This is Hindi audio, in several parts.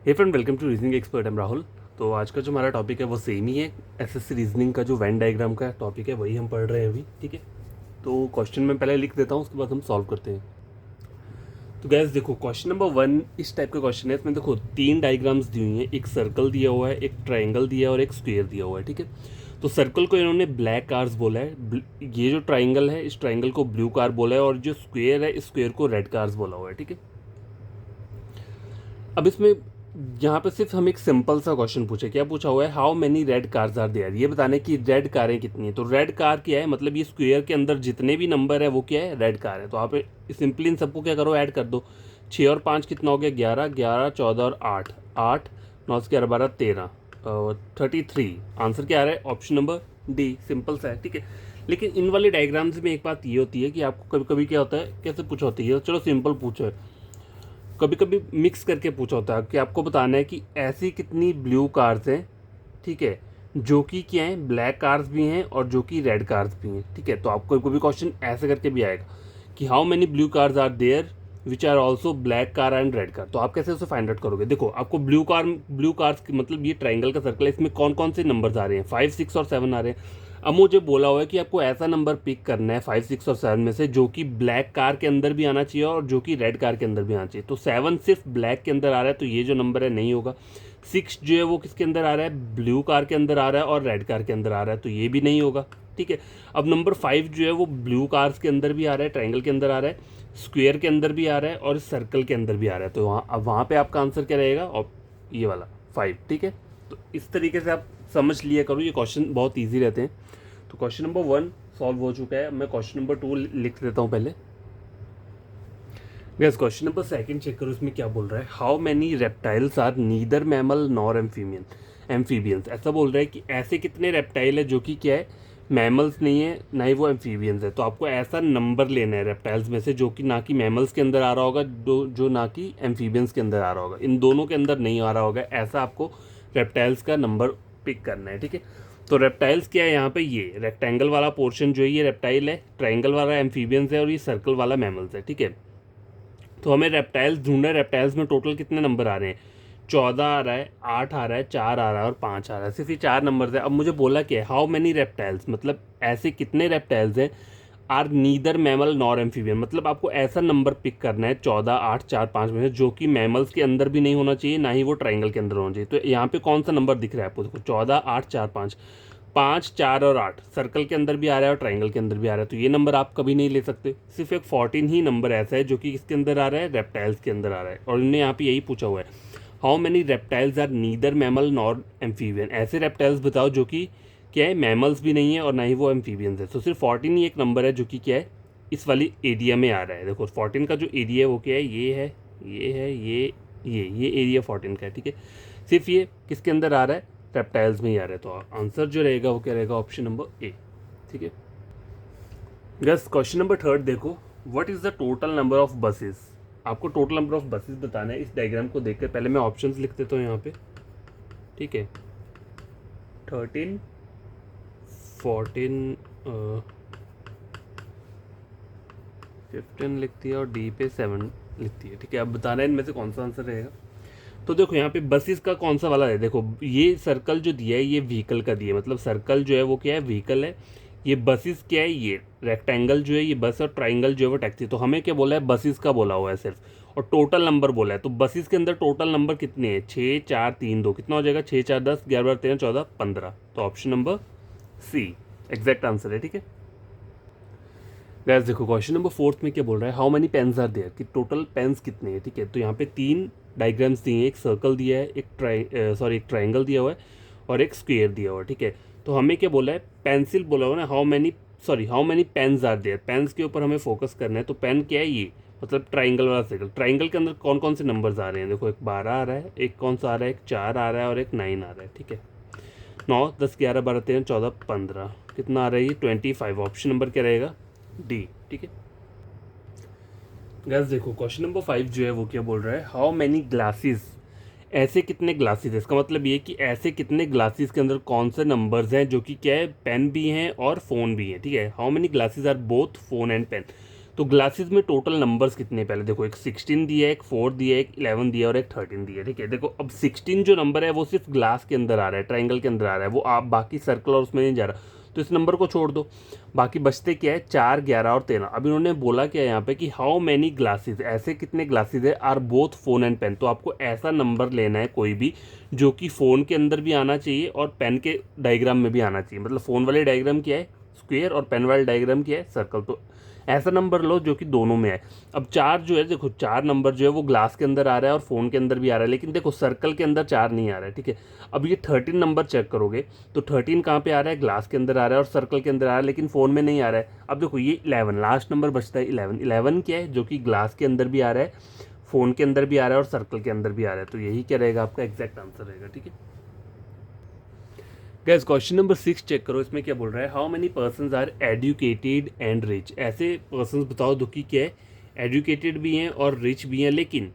Hey friend, welcome to reasoning expert. Am Rahul. तो आज का जो हमारा टॉपिक है वो सेम ही है। एसएससी रीजनिंग का जो वेन डायग्राम का टॉपिक है वही हम पढ़ रहे हैं अभी। ठीक है, तो क्वेश्चन मैं पहले लिख देता हूँ, उसके बाद हम सॉल्व करते हैं। तो गैस देखो, क्वेश्चन नंबर 1 इस टाइप का क्वेश्चन है। इसमें देखो 3 डायग्राम्स दी हुई हैं, एक सर्कल दिया हुआ है, एक ट्राइंगल दिया है और एक स्क्वेयर दिया हुआ है। ठीक है, तो सर्कल को इन्होंने ब्लैक कार्स बोला है, ये जो ट्राइंगल है इस ट्राइंगल को ब्लू कार बोला है, और जो स्क्वेयर है इस स्क्वेयर को रेड कार्स बोला हुआ है। ठीक है, अब इसमें यहाँ पे सिर्फ हम एक सिंपल सा क्वेश्चन पूछे। क्या पूछा हुआ है? How many red cars are there. ये बताने की रेड कारें कितनी है। तो रेड कार क्या है, मतलब ये स्क्वायर के अंदर जितने भी नंबर है वो क्या है, रेड कार है। तो आप सिंपली इन सबको क्या करो, ऐड कर दो। 6 और 5 कितना हो गया, 11, 11, 14 और 8, 8, 9 से 11, 12, 13, 33। आंसर क्या आ रहा है? Option number D. सिंपल सा है। ठीक है, लेकिन इन वाले डायग्राम्स में एक बात ये होती है कि आपको कभी कभी क्या होता है, कैसे पूछा होती है, चलो सिंपल पूछो है, कभी कभी मिक्स करके पूछा होता है कि आपको बताना है कि ऐसी कितनी ब्लू कार्स हैं। ठीक है, जो कि क्या है, ब्लैक कार्स भी हैं और जो कि रेड कार्स भी हैं। ठीक है, तो आपको कोई भी क्वेश्चन ऐसे करके भी आएगा कि how many blue cars are there which are also black car and red car. तो आप कैसे उसे फाइंड आउट करोगे? देखो, आपको ब्लू कार्स की मतलब ये ट्राइंगल का सर्कल है, इसमें कौन कौन से नंबर्स आ रहे हैं, 5, 6 और 7 आ रहे हैं। अब मुझे बोला हुआ है कि आपको ऐसा नंबर पिक करना है 5, 6 और 7 में से जो कि ब्लैक कार के अंदर भी आना चाहिए और जो कि रेड कार के अंदर भी आना चाहिए। तो 7 सिर्फ ब्लैक के अंदर आ रहा है, तो ये जो नंबर है नहीं होगा। 6 जो है वो किसके अंदर आ रहा है, ब्लू कार के अंदर आ रहा है और रेड कार के अंदर आ रहा है, तो ये भी नहीं होगा। ठीक है, अब नंबर 5 जो है वो ब्लू कार्स के अंदर भी आ रहा है, ट्राइंगल के अंदर आ रहा है, स्क्वेयर के अंदर भी आ रहा है और सर्कल के अंदर भी आ रहा है। तो वहाँ पे आपका आंसर क्या रहेगा? और ये वाला 5। ठीक है, तो इस तरीके से आप समझ लिया करो, ये क्वेश्चन बहुत ईजी रहते हैं। तो क्वेश्चन नंबर 1 सॉल्व हो चुका है। मैं क्वेश्चन नंबर 2 लिख देता हूँ पहले। गैस क्वेश्चन नंबर 2 चेक करो, इसमें क्या बोल रहा है। How many reptiles are neither mammal nor amphibians. ऐसा बोल रहा है कि ऐसे कितने रेप्टाइल है जो कि क्या है, मैमल्स नहीं है ना ही वो एम्फीबियंस है। तो आपको ऐसा नंबर लेना है रेप्टाइल्स में से जो कि ना कि मैमल्स के अंदर आ रहा होगा, जो ना कि एम्फीबियंस के अंदर आ रहा होगा, इन दोनों के अंदर नहीं आ रहा होगा। ऐसा आपको रेप्टाइल्स का नंबर पिक करना है। ठीक है, तो रेप्टाइल्स क्या है यहाँ पे, ये रेक्टेंगल वाला पोर्शन जो है ये रेप्टाइल है, ट्राइंगल वाला एम्फीबियंस है और ये सर्कल वाला मैमल्स है। ठीक है, तो हमें रेप्टाइल्स ढूंढना है। रेप्टाइल्स में टोटल कितने नंबर आ रहे हैं? 14 आ रहा है, 8 आ रहा है, 4 आ रहा है और 5 आ रहा है। सिर्फ ये 4 नंबर है। अब मुझे बोला क्या है, हाउ मैनी रेप्टाइल्स, मतलब ऐसे कितने रेप्टाइल्स हैं are neither mammal nor amphibian. मतलब आपको ऐसा नंबर पिक करना है 14, 8, 4, 5 में से जो कि मैमल्स के अंदर भी नहीं होना चाहिए, ना ही वो ट्राइंगल के अंदर होना चाहिए। तो यहाँ पे कौन सा नंबर दिख रहा है आपको? देखो 14, 8, 4, 5, 5, 4 और 8 सर्कल के अंदर भी आ रहा है और ट्राइंगल के अंदर भी आ रहा है। तो ये नंबर आप कभी नहीं ले सकते। सिर्फ एक 14 ही नंबर ऐसा है जो कि इसके अंदर आ रहा है, रेप्टाइल्स के अंदर आ रहा है। और इन्होंने यहाँ पे यही पूछा हुआ है, how many reptiles are neither mammal nor amphibian. ऐसे रेप्टाइल्स बताओ जो कि क्या है, मैमल्स भी नहीं है और ना ही वो एम्फीबियंस है। तो सिर्फ 14 ही एक नंबर है जो कि क्या है, इस वाली एरिया में आ रहा है। देखो 14 का जो एरिया है वो क्या है, ये है, ये है, ये एरिया 14 का है। ठीक है, सिर्फ ये किसके अंदर आ रहा है, रेप्टाइल्स में ही आ रहा है। तो आंसर जो रहेगा वो क्या रहेगा, ऑप्शन नंबर ए। ठीक है, गैस क्वेश्चन नंबर 3 देखो, what is the total number of buses. आपको टोटल नंबर ऑफ बसेस बताना है। इस डायग्राम को देखकर पहले मैं ऑप्शंस लिख देता हूँ यहाँ पे। ठीक है, 13, 14, 15 लिखती है और डी पे 7 लिखती है। ठीक है, अब बताना है इनमें से कौन सा आंसर रहेगा। तो देखो यहाँ पे बसेस का कौन सा वाला है। देखो ये सर्कल जो दिया है ये व्हीकल का दिया है, मतलब सर्कल जो है वो क्या है, व्हीकल है। ये बसेस क्या है, ये रेक्टेंगल जो है ये बस, और ट्राइंगल जो है वो टैक्सी। तो हमें क्या बोला है, बसेस का बोला हुआ है सिर्फ, और टोटल नंबर बोला है। तो बसेस के अंदर टोटल नंबर कितने हैं, 6, 4, 3, 2, कितना हो जाएगा, 6, 4, 10, 11, 12, 13, 14, 15। तो option number C exact answer है। ठीक है, गैस देखो क्वेश्चन नंबर 4 में क्या बोल रहा है, how many pens are there, कि टोटल पेन्स कितने हैं। ठीक है, तो यहाँ पे 3 डायग्राम्स दिए हैं, एक सर्कल दिया है, एक ट्राइंगल दिया हुआ है और एक स्क्वेयर दिया हुआ है। ठीक है, तो हमें क्या बोला है, पेंसिल बोला हुआ ना, how many pens are there. Pens के ऊपर हमें फोकस करना है। तो पेन क्या है, ये मतलब ट्राइंगल वाला सर्कल। ट्राइंगल के अंदर कौन कौन से नंबर्स आ रहे हैं, देखो एक 12 आ रहा है, एक कौन सा आ रहा है, एक 4 आ रहा है और एक 9 आ रहा है। ठीक है, 9, 10, 11, 12, 13, 14, 15, कितना आ रहा है ये, 25। ऑप्शन नंबर क्या रहेगा, डी। ठीक है, गैस देखो क्वेश्चन नंबर 5 जो है वो क्या बोल रहा है, हाउ मैनी ग्लासेस, ऐसे कितने ग्लासेस। इसका मतलब ये कि ऐसे कितने ग्लासेस के अंदर कौन से नंबर्स हैं जो कि क्या है, पेन भी हैं और फ़ोन भी है। ठीक है, how many glasses are both phone and pen. तो ग्लासेस में टोटल नंबर्स कितने पहले देखो, एक 16 दिया है, एक 4 दिया है, एक 11 दिया है और एक 13 दिया है, ठीक है। देखो अब 16 जो नंबर है वो सिर्फ ग्लास के अंदर आ रहा है, ट्राइंगल के अंदर आ रहा है, वो आप बाकी सर्कल और उसमें नहीं जा रहा, तो इस नंबर को छोड़ दो। बाकी बचते क्या है, 4, 11 और 13। अब इन्होंने बोला क्या है यहाँ पे कि हाउ मैनी ग्लासेस, ऐसे कितने ग्लासेस है are both phone and pen. तो आपको ऐसा नंबर लेना है कोई भी जो कि फ़ोन के अंदर भी आना चाहिए और पेन के डायग्राम में भी आना चाहिए। मतलब फ़ोन वाले डायग्राम क्या है स्क्वायर और पेन वाले डायग्राम क्या है सर्कल। तो ऐसा नंबर लो जो कि दोनों में है। अब 4 जो है, देखो 4 नंबर जो है वो ग्लास के अंदर आ रहा है और फ़ोन के अंदर भी आ रहा है, लेकिन देखो सर्कल के अंदर 4 नहीं आ रहा है, ठीक है। अब ये 13 नंबर चेक करोगे तो 13 कहाँ पे आ रहा है, ग्लास के अंदर आ रहा है और सर्कल के अंदर आ रहा है, लेकिन फ़ोन में नहीं आ रहा है। अब देखो ये 11 लास्ट नंबर बचता है, 11 क्या है जो कि ग्लास के अंदर भी आ रहा है, फ़ोन के अंदर भी आ रहा है और सर्कल के अंदर भी आ रहा है। तो यही क्या रहेगा आपका एग्जैक्ट आंसर रहेगा, ठीक है। गैस क्वेश्चन नंबर 6 चेक करो, इसमें क्या बोल रहा है, how many persons are educated and rich. ऐसे पर्सन्स बताओ जो कि क्या है, एजुकेटेड भी हैं और रिच भी हैं लेकिन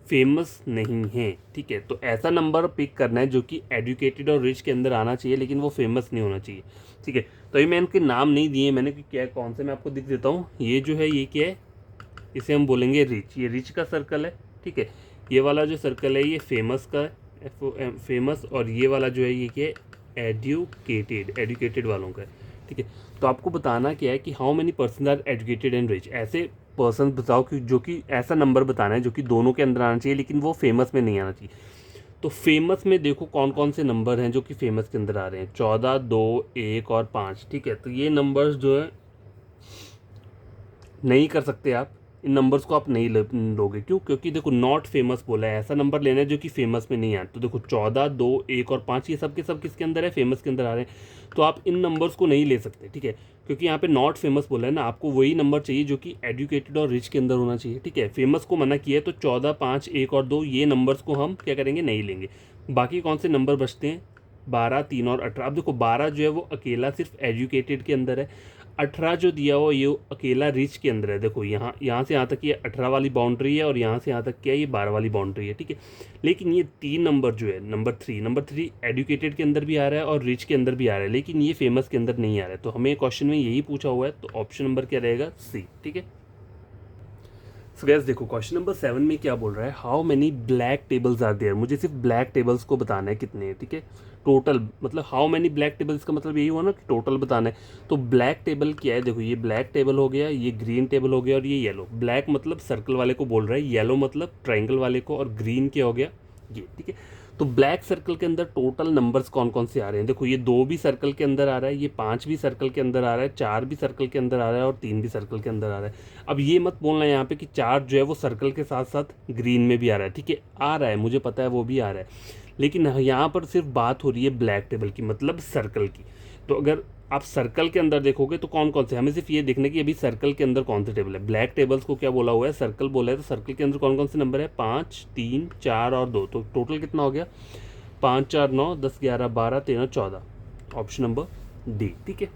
फेमस नहीं हैं, ठीक है। तो ऐसा नंबर पिक करना है जो कि एजुकेटेड और रिच के अंदर आना चाहिए लेकिन वो फेमस नहीं होना चाहिए, ठीक है। तो अभी मैं इनके नाम नहीं दिए मैंने कि क्या है, कौन से मैं आपको दिख देता हूँ। ये जो है ये क्या है, इसे हम बोलेंगे रिच, ये रिच का सर्कल है, ठीक है। ये वाला जो सर्कल है ये फेमस का है, फेमस, और ये वाला जो है ये क्या है, एजुकेटेड वालों का है, ठीक है। तो आपको बताना क्या है कि how many person are educated and rich. ऐसे पर्सन बताओ कि जो कि ऐसा नंबर बताना है जो कि दोनों के अंदर आना चाहिए लेकिन वो फेमस में नहीं आना चाहिए। तो फेमस में देखो कौन कौन से नंबर हैं जो कि फेमस के अंदर आ रहे हैं, 14, 2, 1 और 5, ठीक है। तो ये नंबर्स जो है नहीं कर सकते आप, इन नंबर्स को आप नहीं लोगे, क्यों, क्योंकि देखो नॉट फेमस बोला है, ऐसा नंबर लेना है जो कि फेमस में नहीं आए। तो देखो 14, 2, 1 और 5 ये सब के सब किसके अंदर है, फेमस के अंदर आ रहे हैं, तो आप इन नंबर्स को नहीं ले सकते, ठीक है। क्योंकि यहाँ पे नॉट फेमस बोला है ना, आपको वही नंबर चाहिए जो कि एजुकेटेड और रिच के अंदर होना चाहिए, ठीक है। फेमस को मना किया है तो 14, 5, 1 और 2 ये नंबर्स को हम क्या करेंगे, नहीं लेंगे। बाकी कौन से नंबर बचते हैं, 12, 3 और 18। अब देखो 12 जो है वो अकेला सिर्फ एजुकेटेड के अंदर है, 18 जो दिया हुआ ये अकेला रिच के अंदर है। देखो यहाँ यहाँ से यहाँ तक ये 18 वाली बाउंड्री है और यहाँ से यहाँ तक क्या है, ये 12 वाली बाउंड्री है, ठीक है। लेकिन ये 3 नंबर जो है, नंबर थ्री एजुकेटेड के अंदर भी आ रहा है और रिच के अंदर भी आ रहा है, लेकिन ये फेमस के अंदर नहीं आ रहा है। तो हमें क्वेश्चन में यही पूछा हुआ है, तो ऑप्शन नंबर क्या रहेगा, सी, ठीक है। सो गैस देखो क्वेश्चन नंबर 7 में क्या बोल रहा है, how many black tables are there. मुझे सिर्फ ब्लैक टेबल्स को बताना है कितने हैं, ठीक है। टोटल मतलब हाउ मेनी ब्लैक टेबल्स का मतलब यही हुआ ना कि टोटल बताना है। तो ब्लैक टेबल क्या है, देखो ये ब्लैक टेबल हो गया, ये ग्रीन टेबल हो गया और ये येलो। ब्लैक मतलब सर्कल वाले को बोल रहा है, येलो मतलब ट्राइंगल वाले को, और ग्रीन क्या हो गया ये, ठीक है। तो ब्लैक सर्कल के अंदर टोटल नंबर्स कौन कौन से आ रहे हैं, देखो ये 2 भी सर्कल के अंदर आ रहा है, ये 5 भी सर्कल के अंदर आ रहा है, 4 भी सर्कल के अंदर आ रहा है और 3 भी सर्कल के अंदर आ रहा है। अब ये मत बोलना यहाँ पे कि 4 जो है वो सर्कल के साथ साथ ग्रीन में भी आ रहा है, ठीक है, आ रहा है, मुझे पता है वो भी आ रहा है, लेकिन यहाँ पर सिर्फ बात हो रही है ब्लैक टेबल की, मतलब सर्कल की। तो अगर आप सर्कल के अंदर देखोगे तो कौन कौन से, हमें सिर्फ ये देखना कि अभी सर्कल के अंदर कौन से टेबल है। ब्लैक टेबल्स को क्या बोला हुआ है, सर्कल बोला है, तो सर्कल के अंदर कौन कौन से नंबर है, 5, 3, 4 और 2। तो टोटल कितना हो गया, 5, 4, 9, 10, 11, 12, 13, 14। ऑप्शन नंबर डी, ठीक है।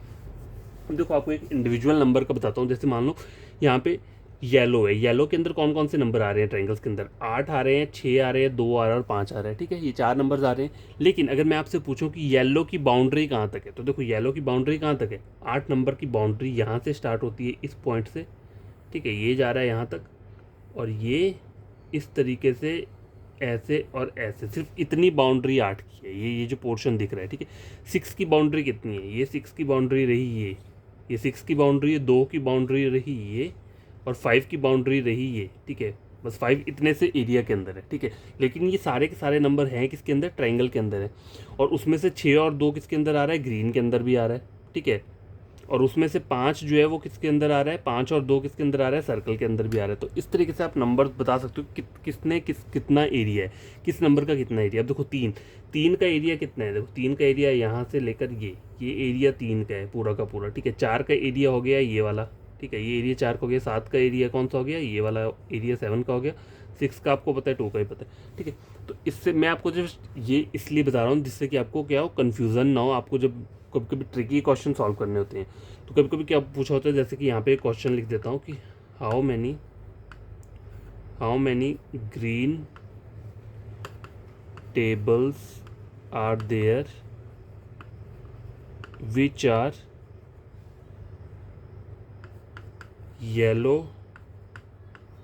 अब देखो आपको एक इंडिविजुअल नंबर का बताता हूँ, जैसे मान लो यहाँ पे येलो है, येलो के अंदर कौन कौन से नंबर आ रहे हैं, ट्रायंगल्स के अंदर 8 आ रहे हैं, 6 आ रहे हैं, 2 आ रहा है और 5 आ रहा है, ठीक है। ये 4 नंबर्स आ रहे हैं, लेकिन अगर मैं आपसे पूछूं कि येलो की बाउंड्री कहाँ तक है, तो देखो येलो की बाउंड्री कहाँ तक है, 8 नंबर की बाउंड्री यहाँ से स्टार्ट होती है इस पॉइंट से, ठीक है, ये जा रहा है यहाँ तक और ये इस तरीके से ऐसे और ऐसे, सिर्फ इतनी बाउंड्री 8 की है, ये जो पोर्शन दिख रहा है, ठीक है। 6 की बाउंड्री कितनी है, ये 6 की बाउंड्री रही, ये 6 की बाउंड्री है, 2 की बाउंड्री रही ये, और 5 की बाउंड्री रही ये, ठीक है। बस 5 इतने से एरिया के अंदर है, ठीक है। लेकिन ये सारे के सारे नंबर हैं किसके अंदर, ट्रायंगल के अंदर है, और उसमें से 6 और 2 किसके अंदर आ रहा है, ग्रीन के अंदर भी आ रहा है, ठीक है। और उसमें से 5 जो है वो किसके अंदर आ रहा है, 5 और 2 किसके अंदर आ रहा है, सर्कल के अंदर भी आ रहा है। तो इस तरीके से आप नंबर बता सकते हो किसने कितना एरिया है, किस नंबर का कितना एरिया। अब देखो 3 का एरिया कितना है, देखो 3 का एरिया यहाँ से लेकर ये एरिया 3 का है पूरा का पूरा, ठीक है। 4 का एरिया हो गया ये वाला, ठीक है, ये एरिया 4 का हो गया। 7 का एरिया कौन सा हो गया, ये वाला एरिया 7 का हो गया। 6 का आपको पता है, 2 का ही पता है, ठीक है। तो इससे मैं आपको जस्ट ये इसलिए बता रहा हूँ जिससे कि आपको क्या हो, कन्फ्यूज़न ना हो, आपको जब कभी कभी ट्रिकी क्वेश्चन सॉल्व करने होते हैं तो कभी कभी क्या पूछा होता है, जैसे कि यहाँ पे एक क्वेश्चन लिख देता हूँ कि how many green tables are there which are yellow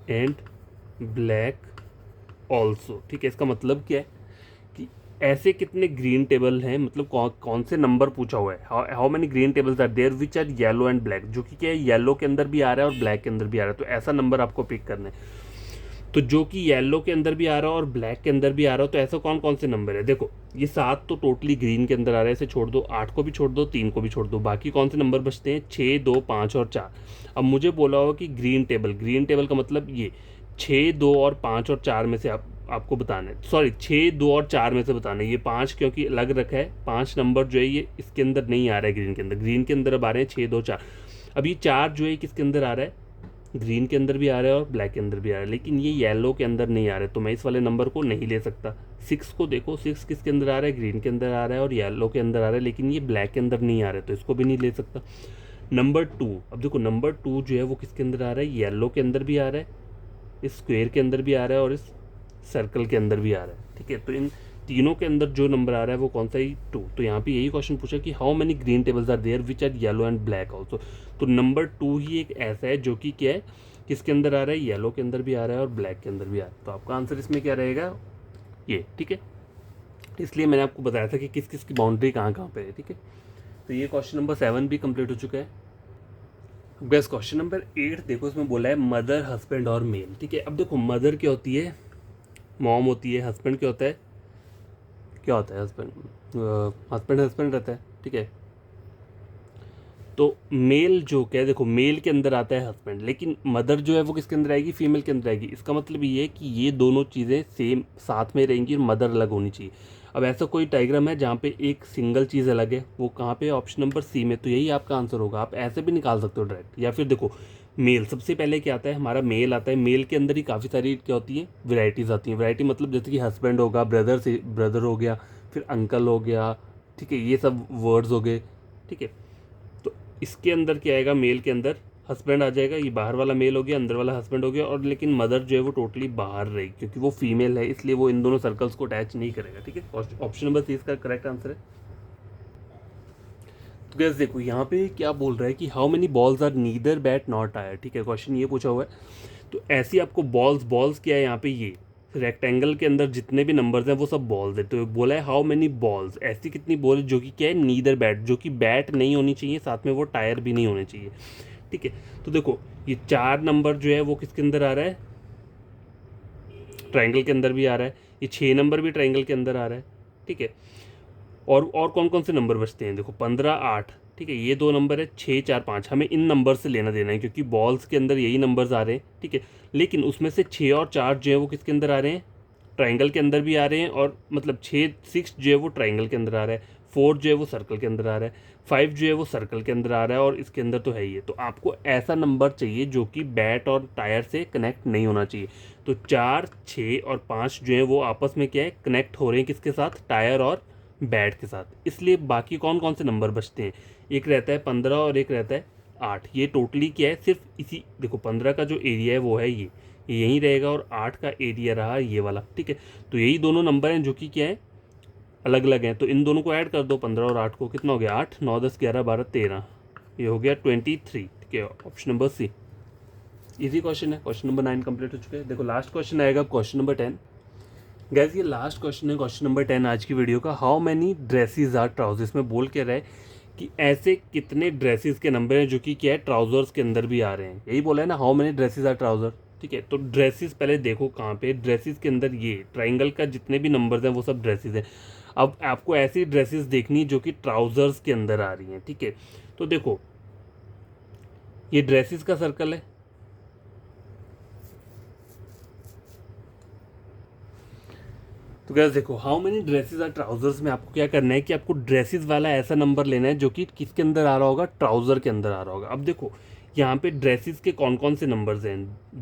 and black also. ठीक है, इसका मतलब क्या है कि ऐसे कितने ग्रीन टेबल हैं, मतलब कौन से नंबर पूछा हुआ है, how many green tables are there which are yellow and black, जो कि क्या है येलो के अंदर भी आ रहा है और ब्लैक के अंदर भी आ रहा है। तो ऐसा नंबर आपको पिक करना है। तो जो कि येलो के अंदर भी आ रहा है और ब्लैक के अंदर भी आ रहा है, तो ऐसा कौन कौन से नंबर है। देखो ये 7 तो टोटली ग्रीन के अंदर आ रहा है, इसे छोड़ दो, 8 को भी छोड़ दो, 3 को भी छोड़ दो, बाकी कौन से नंबर बचते हैं 6, 2, 5 और 4। अब मुझे बोला होगा कि ग्रीन टेबल का मतलब ये 6, 2 और 5 और 4 में से आपको बताना है, सॉरी 6, 2 और 4 में से बताना है। ये 5 क्योंकि अलग रखा है, 5 नंबर जो है ये इसके अंदर नहीं आ रहा है ग्रीन के अंदर अब आ रहे हैं 6, 2, 4। अब ये 4 जो है किसके अंदर आ रहा है, ग्रीन के अंदर भी आ रहा है और ब्लैक के अंदर भी आ रहा है, लेकिन ये येलो के अंदर नहीं आ रहा है, तो मैं इस वाले नंबर को नहीं ले सकता। 6 को देखो, 6 किसके अंदर आ रहा है, ग्रीन के अंदर आ रहा है और येलो के अंदर आ रहा है, लेकिन ये ब्लैक के अंदर नहीं आ रहा है, तो इसको भी नहीं ले सकता। नंबर 2, अब देखो नंबर 2 जो है वो किसके अंदर आ रहा है, येलो के अंदर भी आ रहा है, इस स्क्वेयर के अंदर भी आ रहा है और इस सर्कल के अंदर भी आ रहा है। ठीक है, तो इन तीनों के अंदर जो नंबर आ रहा है वो कौन सा है, 2। तो यहाँ पे यही क्वेश्चन पूछा कि how many green tables are there which are yellow and black also. तो नंबर 2 ही एक ऐसा है जो कि क्या है, किसके अंदर आ रहा है, येलो के अंदर भी आ रहा है और ब्लैक के अंदर भी आ रहा है। तो आपका आंसर इसमें क्या रहेगा, ये। ठीक है, इसलिए मैंने आपको बताया था कि किस किस की बाउंड्री कहाँ कहाँ पे है। ठीक है, तो ये क्वेश्चन नंबर 7 भी कंप्लीट हो चुका है। बस क्वेश्चन नंबर 8 देखो, इसमें बोला है मदर, हस्बैंड और मेल। ठीक है, अब देखो मदर क्या होती है, मॉम होती है। हस्बैंड क्या होता है, हस्बैंड, हस्बैंड रहता है। ठीक है, तो मेल जो क्या है, देखो मेल के अंदर आता है हस्बैंड, लेकिन मदर जो है वो किसके अंदर आएगी, फीमेल के अंदर आएगी। इसका मतलब ये है कि ये दोनों चीज़ें सेम साथ में रहेंगी और मदर अलग होनी चाहिए। अब ऐसा कोई डायग्राम है जहाँ पे एक सिंगल चीज़ अलग है, वो कहाँ पे, ऑप्शन नंबर सी में। तो यही आपका आंसर होगा। आप ऐसे भी निकाल सकते हो डायरेक्ट, या फिर देखो मेल सबसे पहले क्या आता है, हमारा मेल आता है। मेल के अंदर ही काफ़ी सारी क्या होती है, वैरायटीज़ आती हैं। वैरायटी मतलब जैसे कि हस्बैंड होगा, ब्रदर हो गया, फिर अंकल हो गया। ठीक है, ये सब वर्ड्स हो गए। ठीक है, तो इसके अंदर क्या आएगा, मेल के अंदर हस्बैंड आ जाएगा, ये बाहर वाला मेल हो गया, अंदर वाला हस्बैंड हो गया। और लेकिन मदर जो है वो टोटली बाहर रहेगी, क्योंकि वो फीमेल है, इसलिए वो इन दोनों सर्कल्स को अटैच नहीं करेगा। ठीक है, ऑप्शन नंबर 3 इसका करेक्ट आंसर है। तो गैस देखो यहाँ पे क्या बोल रहा है कि how many balls are neither bat not tyre. ठीक है, क्वेश्चन ये पूछा हुआ है। तो ऐसी आपको बॉल्स क्या है यहाँ पे, ये रेक्टेंगल के अंदर जितने भी नंबर्स हैं वो सब बॉल्स है। तो बोला है हाउ मेनी बॉल्स, ऐसी कितनी बॉल जो कि क्या है, नीदर बैट, जो कि बैट नहीं होनी चाहिए, साथ में वो टायर भी नहीं होने चाहिए। ठीक है, तो देखो ये 4 नंबर जो है वो किसके अंदर आ रहा है, ट्राइंगल के अंदर भी आ रहा है। ये 6 नंबर भी ट्राइंगल के अंदर आ रहा है। ठीक है, और कौन कौन से नंबर बचते हैं, देखो 15, 8। ठीक है, ये 2 नंबर है, 6, 4, 5। हमें इन नंबर से लेना देना है, क्योंकि बॉल्स के अंदर यही नंबर्स आ रहे हैं। ठीक है, लेकिन उसमें से 6 और 4 जो है वो किसके अंदर आ रहे हैं, ट्राइंगल के अंदर भी आ रहे हैं। और मतलब 6 जो है वो ट्राइंगल के अंदर आ रहा है, 4 जो है वो सर्कल के अंदर आ रहा है, 5 जो है वो सर्कल के अंदर आ रहा है, और इसके अंदर तो है ही है। तो आपको ऐसा नंबर चाहिए जो कि बैट और टायर से कनेक्ट नहीं होना चाहिए। तो 4, 6 और 5 जो है वो आपस में क्या है, कनेक्ट हो रहे हैं किसके साथ, टायर और बैट के साथ। इसलिए बाकी कौन कौन से नंबर बचते हैं, एक रहता है 15 और एक रहता है 8। ये टोटली क्या है, सिर्फ इसी देखो 15 का जो एरिया है वो है ये यहीं रहेगा, और 8 का एरिया रहा ये वाला। ठीक है, तो यही दोनों नंबर हैं जो कि क्या है, अलग अलग हैं। तो इन दोनों को ऐड कर दो, 15 और 8 को, कितना हो गया, 8, 9, 10, 11, 12, 13, ये हो गया 23। ठीक है, option number C. Easy question है। क्वेश्चन नंबर 9 कंप्लीट हो चुके हैं। देखो लास्ट क्वेश्चन आएगा क्वेश्चन नंबर 10। गैस ये लास्ट क्वेश्चन है, क्वेश्चन नंबर 10 आज की वीडियो का। How many dresses are trousers में बोल के रहा है कि ऐसे कितने ड्रेसेस के नंबर हैं जो कि क्या है, ट्राउजर्स के अंदर भी आ रहे हैं। यही बोला है ना, how many dresses are trouser. ठीक है, तो ड्रेसेस पहले देखो कहाँ पे, ड्रेसेस के अंदर ये ट्राइंगल का जितने भी नंबर्स हैं वो सब ड्रेसेस हैं। अब आपको ऐसी ड्रेसेस देखनी जो कि ट्राउजर्स के अंदर आ रही हैं। ठीक है, तो देखो ये ड्रेसेस का सर्कल है, तो गैस देखो how many dresses are trousers में आपको क्या करना है कि आपको ड्रेसेस वाला ऐसा नंबर लेना है जो कि किसके अंदर आ रहा होगा, ट्राउज़र के अंदर आ रहा होगा। अब देखो यहाँ पे ड्रेसेस के कौन कौन से नंबर्स हैं,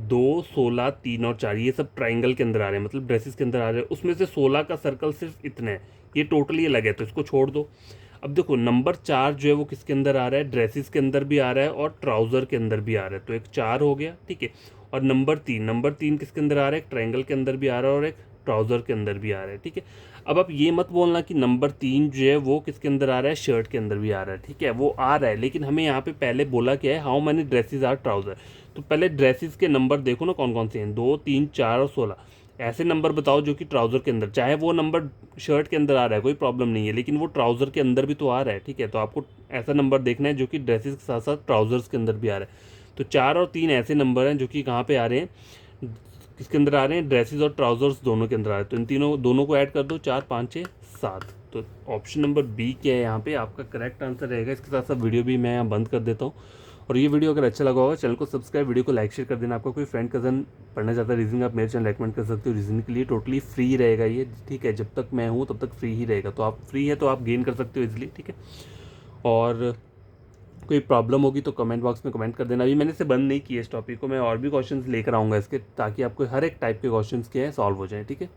2, 16, 3 और 4, ये सब ट्राइंगल के अंदर आ रहे हैं, मतलब ड्रेसेस के अंदर आ रहे हैं। उसमें से 16 का सर्कल सिर्फ इतना है, ये टोटली अलग है, तो इसको छोड़ दो। अब देखो नंबर 4 जो है वो किसके अंदर आ रहा है, ड्रेसेस के अंदर भी आ रहा है और ट्राउज़र के अंदर भी आ रहा है, तो एक 4 हो गया। ठीक है, और नंबर 3 किसके अंदर आ रहा है, एक ट्राइंगल के अंदर भी आ रहा है और एक ट्राउज़र के अंदर भी आ रहा है, ठीक है। अब आप ये मत बोलना कि नंबर 3 जो है वो किसके अंदर आ रहा है, शर्ट के अंदर भी आ रहा है, ठीक है, वो आ रहा है, लेकिन हमें यहाँ पे पहले बोला क्या है, how many dresses R trouser. तो पहले ड्रेसेस के नंबर देखो ना कौन कौन से हैं, 2, 3, 4 और 16 ऐसे नंबर बताओ जो कि ट्राउज़र के अंदर, चाहे वो नंबर शर्ट के अंदर आ रहा है कोई प्रॉब्लम नहीं है, लेकिन वो ट्राउज़र के अंदर भी तो आ रहा है, ठीक है। तो आपको ऐसा नंबर देखना है जो कि ड्रेसेस के साथ साथ ट्राउज़र्स के अंदर भी आ रहा है। तो 4 और 3 ऐसे नंबर हैं जो कि कहाँ पे आ रहे हैं, किसके अंदर आ रहे हैं, ड्रेसेस और ट्राउज़र्स दोनों के अंदर आ रहे हैं। तो इन तीनों दोनों को ऐड कर दो, 4, 5, 6, 7। तो ऑप्शन नंबर बी क्या है यहाँ पे आपका करेक्ट आंसर रहेगा। इसके साथ साथ वीडियो भी मैं यहाँ बंद कर देता हूँ। और ये वीडियो अगर अच्छा लगा होगा चैनल को सब्सक्राइब, वीडियो को लाइक शेयर कर देना। आपका कोई फ्रेंड कज़न पढ़ना चाहता है रीजनिंग, आप मेरे चैनल रेकमेंड कर सकते हो। रीजनिंग के लिए टोटली फ्री रहेगा ये, ठीक है, जब तक मैं हूँ तब तक फ्री ही रहेगा। तो आप फ्री है तो आप गेन कर सकते हो इजीली, ठीक है। और कोई प्रॉब्लम होगी तो कमेंट बॉक्स में कमेंट कर देना। अभी मैंने इसे बंद नहीं किया इस टॉपिक को, मैं और भी क्वेश्चंस लेकर आऊँगा इसके, ताकि आपको हर एक टाइप के क्वेश्चंस के हैं सॉल्व हो जाएँ, ठीक है।